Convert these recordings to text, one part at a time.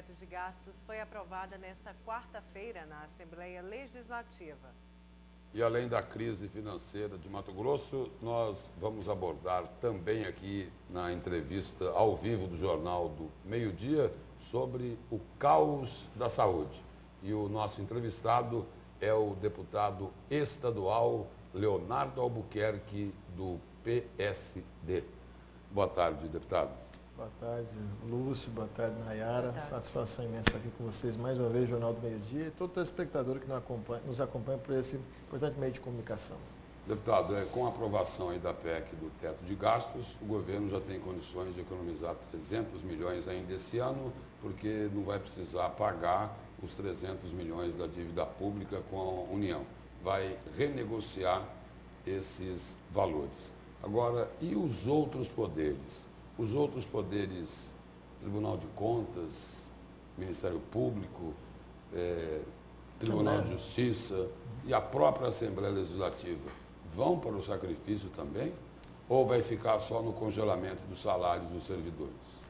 teto de gastos foi aprovada nesta quarta-feira na Assembleia Legislativa. E além da crise financeira de Mato Grosso, nós vamos abordar também aqui na entrevista ao vivo do Jornal do Meio-Dia sobre o caos da saúde. E o nosso entrevistado é o deputado estadual Leonardo Albuquerque, do PSD. Boa tarde, deputado. Boa tarde, Lúcio. Boa tarde, Nayara. Satisfação imensa estar aqui com vocês mais uma vez, Jornal do Meio-Dia, e todo telespectador que nos acompanha por esse importante meio de comunicação. Deputado, com a aprovação aí da PEC do teto de gastos, o governo já tem condições de economizar 300 milhões ainda esse ano, porque não vai precisar pagar os 300 milhões da dívida pública com a União. Vai renegociar esses valores. Agora, e os outros poderes? Os outros poderes, Tribunal de Contas, Ministério Público, Tribunal de Justiça e a própria Assembleia Legislativa, vão para o sacrifício também? Ou vai ficar só no congelamento dos salários dos servidores?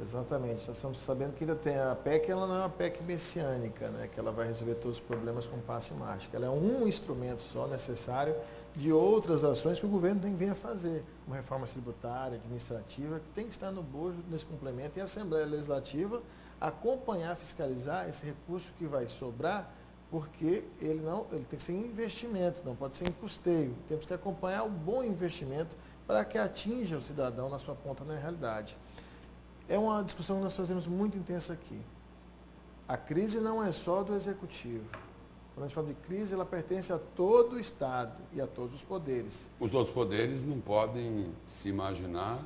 Exatamente. Nós estamos sabendo que ainda tem a PEC, ela não é uma PEC messiânica, né, que ela vai resolver todos os problemas com um passe mágico. Ela é um instrumento só necessário de outras ações que o governo tem que vir a fazer, uma reforma tributária, administrativa, que tem que estar no bojo nesse complemento, e a Assembleia Legislativa acompanhar, fiscalizar esse recurso que vai sobrar, porque ele tem que ser investimento, não pode ser em custeio. Temos que acompanhar o bom investimento para que atinja o cidadão na sua ponta na realidade. É uma discussão que nós fazemos muito intensa aqui. A crise não é só do Executivo. Quando a gente fala de crise, ela pertence a todo o Estado e a todos os poderes. Os outros poderes não podem se imaginar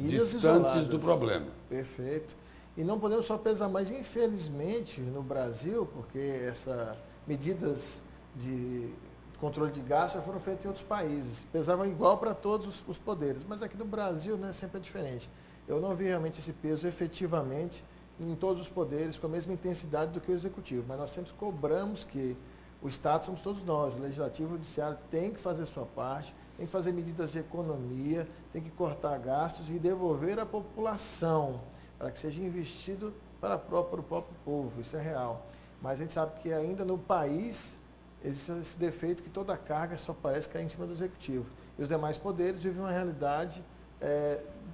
distantes isoladas do problema. Perfeito. E não podemos só pesar, mas infelizmente no Brasil, porque essas medidas de controle de gastos foram feitas em outros países, pesavam igual para todos os poderes, mas aqui no Brasil, né, sempre é diferente. Eu não vi realmente esse peso efetivamente em todos os poderes com a mesma intensidade do que o Executivo, mas nós sempre cobramos que o Estado somos todos nós, o Legislativo e o Judiciário tem que fazer a sua parte, tem que fazer medidas de economia, tem que cortar gastos e devolver à população, para que seja investido para o próprio povo, isso é real. Mas a gente sabe que ainda no país existe esse defeito que toda a carga só parece cair em cima do Executivo. E os demais poderes vivem uma realidade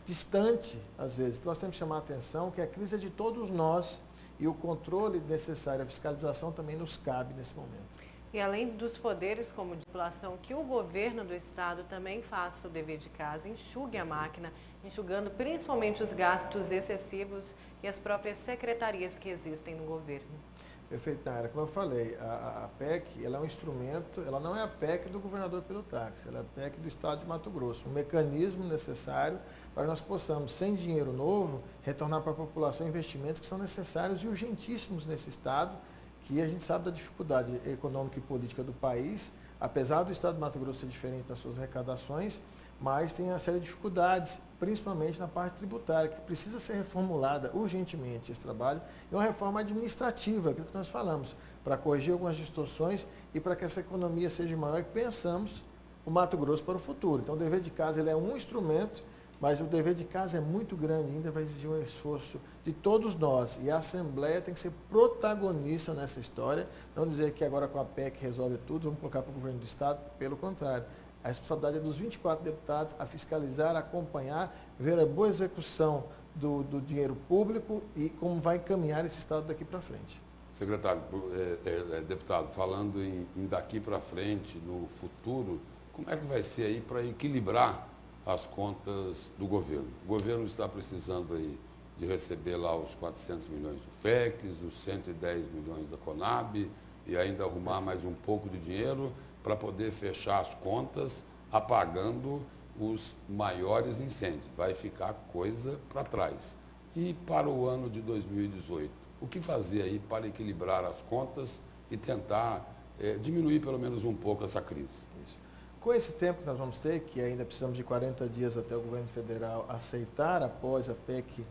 distante, às vezes. Então, nós temos que chamar a atenção que a crise é de todos nós e o controle necessário, a fiscalização também nos cabe nesse momento. E além dos poderes como de população, que o governo do Estado também faça o dever de casa, enxugue a máquina, enxugando principalmente os gastos excessivos e as próprias secretarias que existem no governo. Perfeito, Nayara. Como eu falei, a PEC ela é um instrumento, ela não é a PEC do governador pelo táxi, ela é a PEC do Estado de Mato Grosso, um mecanismo necessário para que nós possamos, sem dinheiro novo, retornar para a população investimentos que são necessários e urgentíssimos nesse Estado, que a gente sabe da dificuldade econômica e política do país, apesar do Estado de Mato Grosso ser diferente das suas arrecadações, mas tem uma série de dificuldades, principalmente na parte tributária, que precisa ser reformulada urgentemente esse trabalho, e uma reforma administrativa, aquilo que nós falamos, para corrigir algumas distorções e para que essa economia seja maior e pensamos o Mato Grosso para o futuro. Então o dever de casa ele é um instrumento, mas o dever de casa é muito grande, ainda vai exigir um esforço de todos nós, e a Assembleia tem que ser protagonista nessa história, não dizer que agora com a PEC resolve tudo, vamos colocar para o governo do Estado, pelo contrário. A responsabilidade é dos 24 deputados a fiscalizar, a acompanhar, ver a boa execução do dinheiro público e como vai encaminhar esse Estado daqui para frente. Secretário, deputado, falando em daqui para frente, no futuro, como é que vai ser aí para equilibrar as contas do governo? O governo está precisando aí de receber lá os 400 milhões do FECS, os 110 milhões da Conab e ainda arrumar mais um pouco de dinheiro para poder fechar as contas apagando os maiores incêndios. Vai ficar coisa para trás. E para o ano de 2018, o que fazer aí para equilibrar as contas e tentar diminuir pelo menos um pouco essa crise? Isso. Com esse tempo que nós vamos ter, que ainda precisamos de 40 dias até o governo federal aceitar após a PEC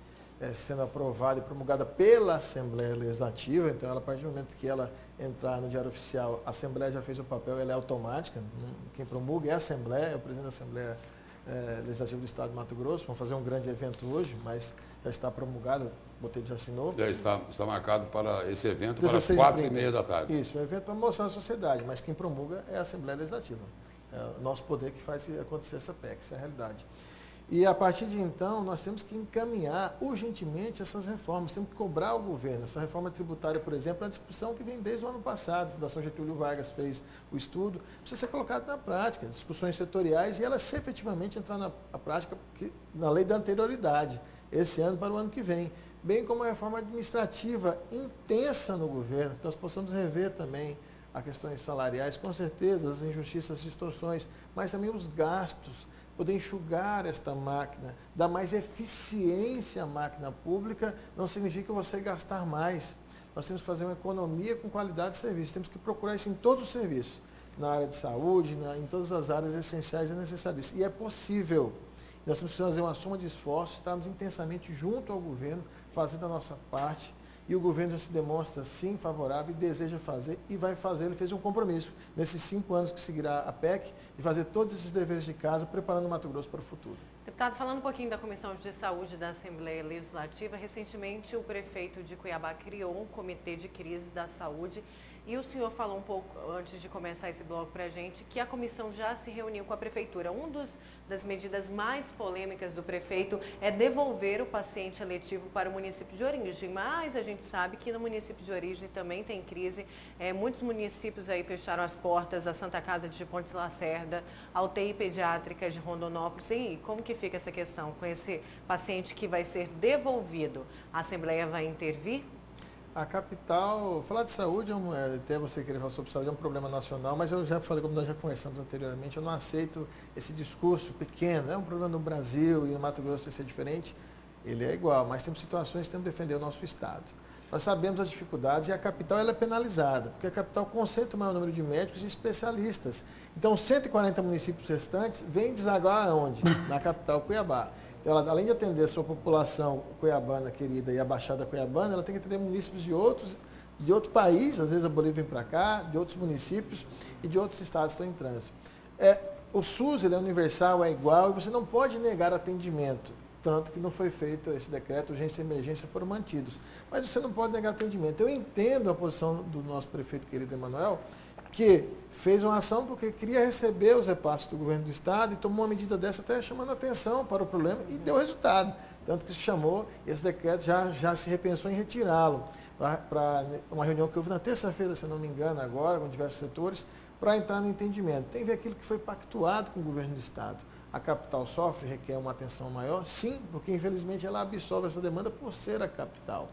sendo aprovada e promulgada pela Assembleia Legislativa, então ela, a partir do momento que ela entrar no Diário Oficial, a Assembleia já fez o papel, ela é automática, quem promulga é a Assembleia, é o presidente da Assembleia Legislativo do Estado de Mato Grosso. Vamos fazer um grande evento hoje, mas já está promulgado, o Botelho já assinou. Já está marcado para esse evento para as 16h30. 4h30 da tarde. Isso, um evento para mostrar à sociedade, mas quem promulga é a Assembleia Legislativa. É o nosso poder que faz acontecer essa PEC, essa é a realidade. E a partir de então, nós temos que encaminhar urgentemente essas reformas, temos que cobrar o governo. Essa reforma tributária, por exemplo, é uma discussão que vem desde o ano passado. A Fundação Getúlio Vargas fez o estudo, precisa ser colocado na prática, discussões setoriais e elas efetivamente entrar na prática na lei da anterioridade, esse ano para o ano que vem. Bem como a reforma administrativa intensa no governo, que nós possamos rever também as questões salariais, com certeza, as injustiças, as distorções, mas também os gastos, poder enxugar esta máquina, dar mais eficiência à máquina pública, não significa você gastar mais. Nós temos que fazer uma economia com qualidade de serviço, temos que procurar isso em todos os serviços, na área de saúde, em todas as áreas essenciais e necessárias. E é possível. Nós temos que fazer uma soma de esforços, estarmos intensamente junto ao governo, fazendo a nossa parte, e o governo já se demonstra, sim, favorável e deseja fazer e vai fazer. Ele fez um compromisso, nesses 5 anos que seguirá a PEC, de fazer todos esses deveres de casa, preparando o Mato Grosso para o futuro. Deputado, falando um pouquinho da Comissão de Saúde da Assembleia Legislativa, recentemente o prefeito de Cuiabá criou um comitê de crise da saúde e o senhor falou um pouco, antes de começar esse bloco para a gente, que a comissão já se reuniu com a prefeitura. Das medidas mais polêmicas do prefeito é devolver o paciente eletivo para o município de origem, mas a gente sabe que no município de origem também tem crise. Muitos municípios aí fecharam as portas, a Santa Casa de Pontes Lacerda, a UTI pediátrica de Rondonópolis. E como que fica essa questão com esse paciente que vai ser devolvido? A Assembleia vai intervir? A capital, falar de saúde, até você querer falar sobre saúde, é um problema nacional, mas eu já falei, como nós já conversamos anteriormente, eu não aceito esse discurso pequeno, é um problema no Brasil e no Mato Grosso vai ser diferente, ele é igual, mas temos situações que temos que defender o nosso Estado. Nós sabemos as dificuldades e a capital ela é penalizada, porque a capital concentra o maior número de médicos e especialistas. Então, 140 municípios restantes vêm desaguar aonde? Na capital, Cuiabá. Então, ela, além de atender a sua população cuiabana querida e a Baixada Cuiabana, ela tem que atender municípios de outro país, às vezes a Bolívia vem para cá, de outros municípios e de outros estados que estão em trânsito. O SUS ele é universal, é igual, e você não pode negar atendimento, tanto que não foi feito esse decreto, urgência e emergência foram mantidos. Mas você não pode negar atendimento. Eu entendo a posição do nosso prefeito querido Emanuel, que fez uma ação porque queria receber os repasses do governo do estado e tomou uma medida dessa até chamando atenção para o problema e deu resultado. Tanto que se chamou, esse decreto já se repensou em retirá-lo para uma reunião que houve na terça-feira, se eu não me engano, agora, com diversos setores, para entrar no entendimento. Tem que ver aquilo que foi pactuado com o governo do estado. A capital sofre, requer uma atenção maior? Sim, porque infelizmente ela absorve essa demanda por ser a capital.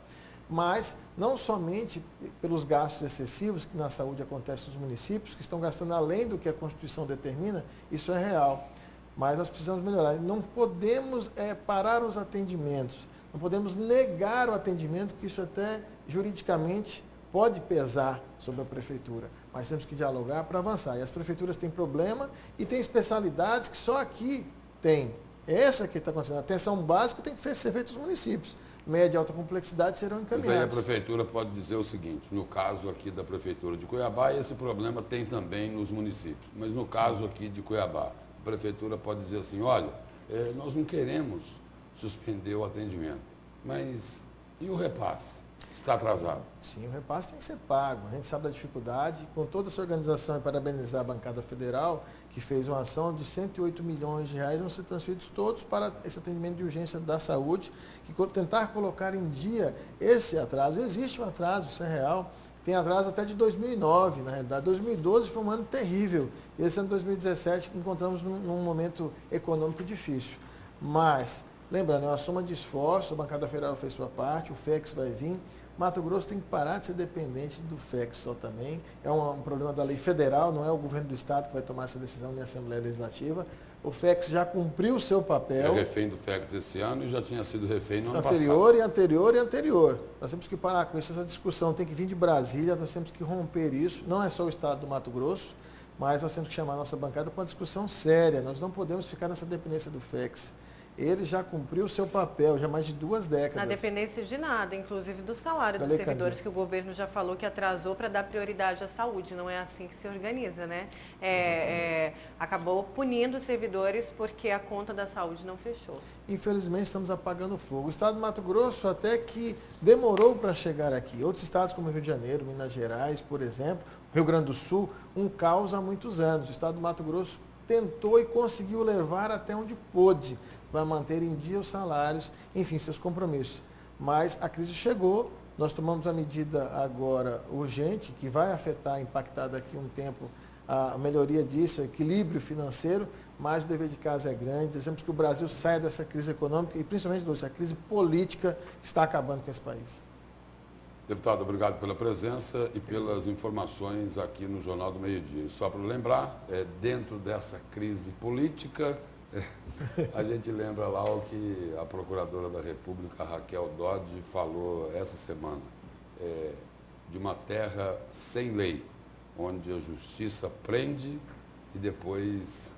Mas não somente pelos gastos excessivos que na saúde acontecem nos municípios, que estão gastando além do que a Constituição determina, isso é real. Mas nós precisamos melhorar. Não podemos parar os atendimentos, não podemos negar o atendimento, que isso até juridicamente pode pesar sobre a prefeitura. Mas temos que dialogar para avançar. E as prefeituras têm problema e têm especialidades que só aqui tem. Essa que está acontecendo. A atenção básica tem que ser feita nos municípios. Média e alta complexidade serão encaminhados. Mas aí a prefeitura pode dizer o seguinte, no caso aqui da prefeitura de Cuiabá, esse problema tem também nos municípios, mas no caso aqui de Cuiabá, a prefeitura pode dizer assim, olha, nós não queremos suspender o atendimento, mas e o repasse? Está atrasado? Sim, o repasse tem que ser pago. A gente sabe da dificuldade. Com toda essa organização, e parabenizar a bancada federal, que fez uma ação de 108 milhões de reais, vão ser transferidos todos para esse atendimento de urgência da saúde, que tentar colocar em dia esse atraso. Existe um atraso, isso é real. Tem atraso até de 2009, na realidade. 2012 foi um ano terrível. Esse ano de 2017 encontramos num momento econômico difícil. Mas, lembrando, é uma soma de esforço, a bancada federal fez sua parte, o FEX vai vir. Mato Grosso tem que parar de ser dependente do FEX só também. É um problema da lei federal, não é o governo do estado que vai tomar essa decisão na Assembleia Legislativa. O FEX já cumpriu o seu papel. É refém do FEX esse ano e já tinha sido refém no ano passado. Anterior. Nós temos que parar com isso, essa discussão tem que vir de Brasília, nós temos que romper isso. Não é só o estado do Mato Grosso, mas nós temos que chamar a nossa bancada para uma discussão séria. Nós não podemos ficar nessa dependência do FEX. ele já cumpriu o seu papel, já há mais de 2 décadas. Na dependência de nada, inclusive do salário dos Lei servidores, Candir. que o governo já falou que atrasou para dar prioridade à saúde. Não é assim que se organiza, né? Acabou punindo os servidores porque a conta da saúde não fechou. Infelizmente, estamos apagando fogo. O estado do Mato Grosso até que demorou para chegar aqui. Outros estados como Rio de Janeiro, Minas Gerais, por exemplo, Rio Grande do Sul, um caos há muitos anos. O estado do Mato Grosso tentou e conseguiu levar até onde pôde, para manter em dia os salários, enfim, seus compromissos. Mas a crise chegou, nós tomamos a medida agora urgente, que vai afetar, impactar daqui a um tempo, a melhoria disso, o equilíbrio financeiro, mas o dever de casa é grande. Desejamos que o Brasil saia dessa crise econômica e principalmente dessa crise política que está acabando com esse país. Deputado, obrigado pela presença e pelas informações aqui no Jornal do Meio-Dia. E só para lembrar, dentro dessa crise política, a gente lembra lá o que a Procuradora da República, Raquel Dodge, falou essa semana, de uma terra sem lei, onde a justiça prende e depois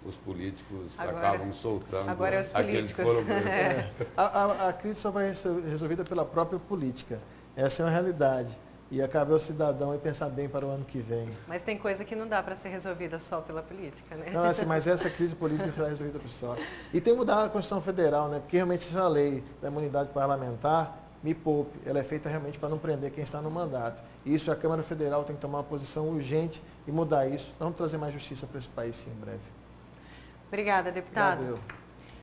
os políticos acabam soltando agora é os aqueles que políticos. foram presos. A crise só vai ser resolvida pela própria política. Essa é uma realidade. E cabe ao cidadão aí pensar bem para o ano que vem. Mas tem coisa que não dá para ser resolvida só pela política, né? Não, assim, mas essa crise política será resolvida por só. E tem que mudar a Constituição Federal, né? Porque realmente essa lei da imunidade parlamentar, me poupe, ela é feita realmente para não prender quem está no mandato. E isso a Câmara Federal tem que tomar uma posição urgente e mudar isso. Vamos trazer mais justiça para esse país, sim, em breve. Obrigada, deputado. Obrigado.